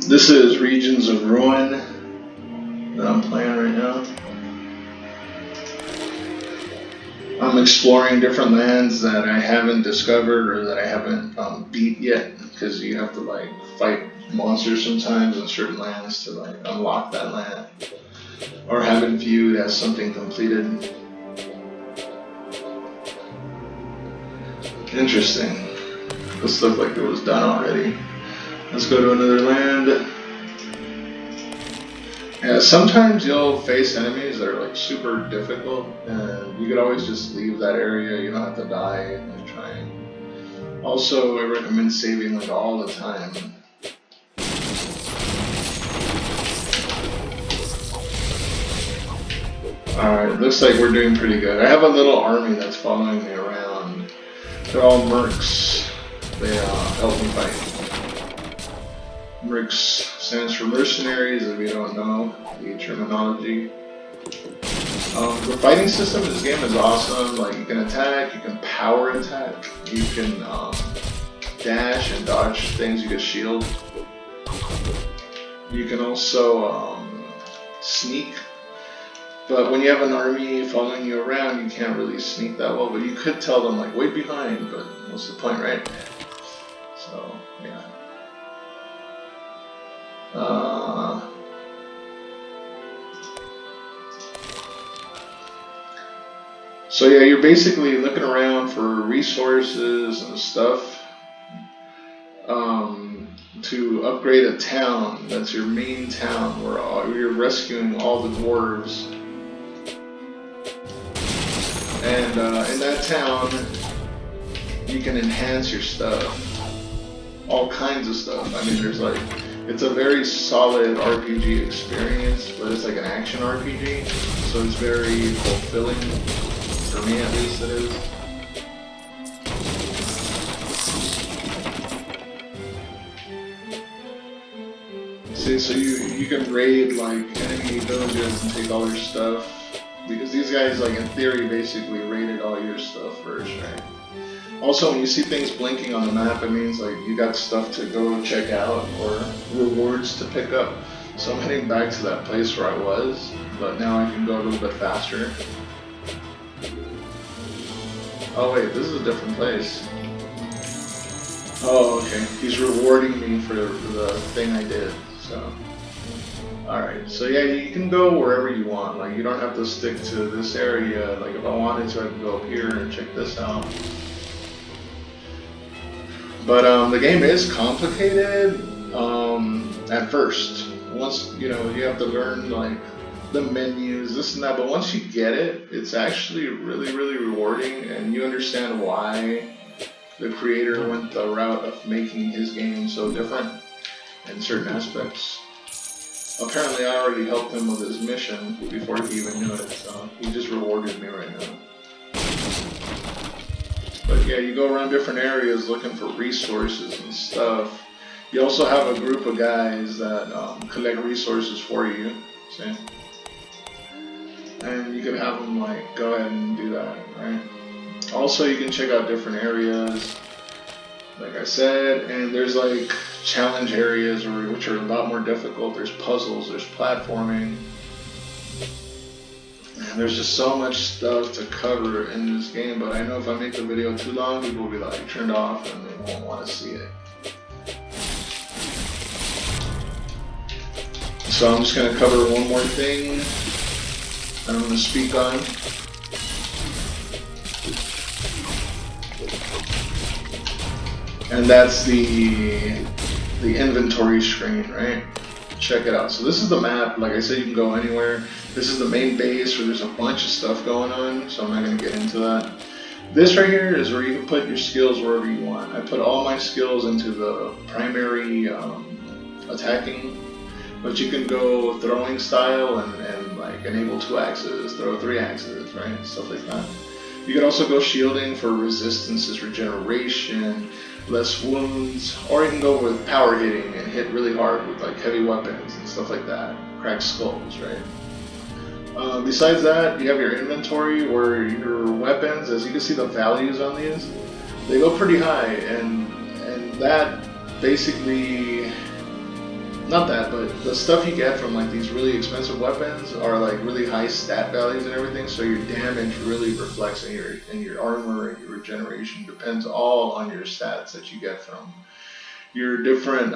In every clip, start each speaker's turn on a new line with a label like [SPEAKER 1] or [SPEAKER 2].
[SPEAKER 1] This is Regions of Ruin that I'm playing right now. I'm exploring different lands that I haven't discovered or that I haven't beat yet, because you have to like fight monsters sometimes in certain lands to like unlock that land or have it viewed as something completed. Interesting. This looked like it was done already. Let's go to another land. Yeah, sometimes you'll face enemies that are like super difficult, and you could always just leave that area. You don't have to die and trying. Also, I recommend saving like all the time. Alright, looks like we're doing pretty good. I have a little army that's following me around. They're all mercs. They help me fight. Mercs stands for mercenaries, if you don't know the terminology. The fighting system in this game is awesome. Like, you can attack, you can power attack, you can dash and dodge things, you can shield. You can also sneak. But when you have an army following you around, you can't really sneak that well. But you could tell them, like, wait behind, but what's the point, right? So, yeah. So yeah, you're basically looking around for resources and stuff to upgrade a town. That's your main town where you're rescuing all the dwarves. And in that town, you can enhance your stuff. All kinds of stuff. I mean, there's like, it's a very solid RPG experience, but it's like an action RPG, so it's very fulfilling. For me, at least, it is. See, so you can raid like enemy villages and take all their stuff, because these guys, like in theory, basically raided all your stuff first, right? Also, when you see things blinking on the map, it means like you got stuff to go check out or rewards to pick up. So I'm heading back to that place where I was, but now I can go a little bit faster. Oh wait, this is a different place. Oh, okay. He's rewarding me for the thing I did, so. Alright, so yeah, you can go wherever you want. Like, you don't have to stick to this area. Like, if I wanted to, I could go up here and check this out. But the game is complicated at first. Once, you know, you have to learn, like, the menus, this and that, but once you get it, it's actually really, really rewarding, and you understand why the creator went the route of making his game so different in certain aspects. Apparently I already helped him with his mission before he even knew it, so he just rewarded me right now. But yeah, you go around different areas looking for resources and stuff. You also have a group of guys that collect resources for you, see? And you could have them like go ahead and do that, right? Also, you can check out different areas, like I said, and there's like challenge areas which are a lot more difficult. There's puzzles, there's platforming, and there's just so much stuff to cover in this game. But I know if I make the video too long, people will be like turned off and they won't want to see it. So I'm just going to cover one more thing that I'm going to speak on. And that's the inventory screen, right? Check it out. So this is the map. Like I said, you can go anywhere. This is the main base where there's a bunch of stuff going on, so I'm not going to get into that. This right here is where you can put your skills wherever you want. I put all my skills into the primary attacking, but you can go throwing style and like enable 2 axes, throw 3 axes, right? Stuff like that. You can also go shielding for resistances, regeneration, less wounds, or you can go with power hitting and hit really hard with like heavy weapons and stuff like that. Crack skulls, right? Besides that, you have your inventory where your weapons, as you can see the values on these, they go pretty high, and that basically not that, but the stuff you get from like these really expensive weapons are like really high stat values and everything. So your damage really reflects in your armor and your regeneration depends all on your stats that you get from your different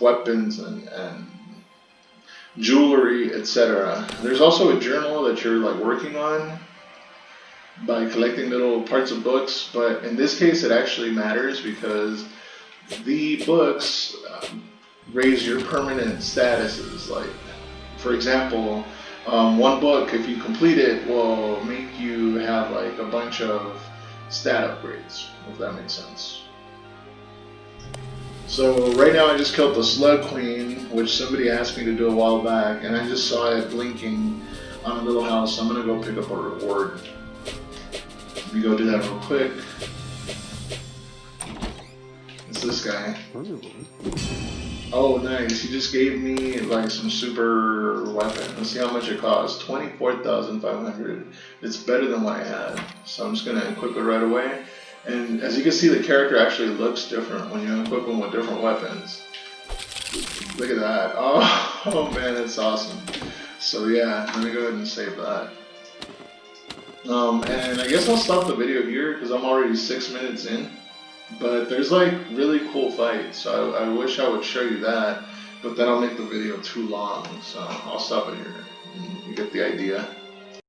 [SPEAKER 1] weapons and jewelry, etc. There's also a journal that you're like working on by collecting little parts of books, but in this case, it actually matters because the books raise your permanent statuses. Like, for example, one book, if you complete it, will make you have like a bunch of stat upgrades, if that makes sense. So right now I just killed the Slug Queen, which somebody asked me to do a while back, and I just saw it blinking on a little house, so I'm gonna go pick up a reward. Let me go do that real quick. It's this guy. Oh, nice. He just gave me like some super weapon. Let's see how much it costs. 24,500. It's better than what I had. So I'm just gonna equip it right away. And as you can see, the character actually looks different when you equip them with different weapons. Look at that. Oh man, that's awesome. So yeah, let me go ahead and save that. And I guess I'll stop the video here because I'm already 6 minutes in. But there's like really cool fights, so I wish I would show you that, but that'll make the video too long, so I'll stop it here. You get the idea.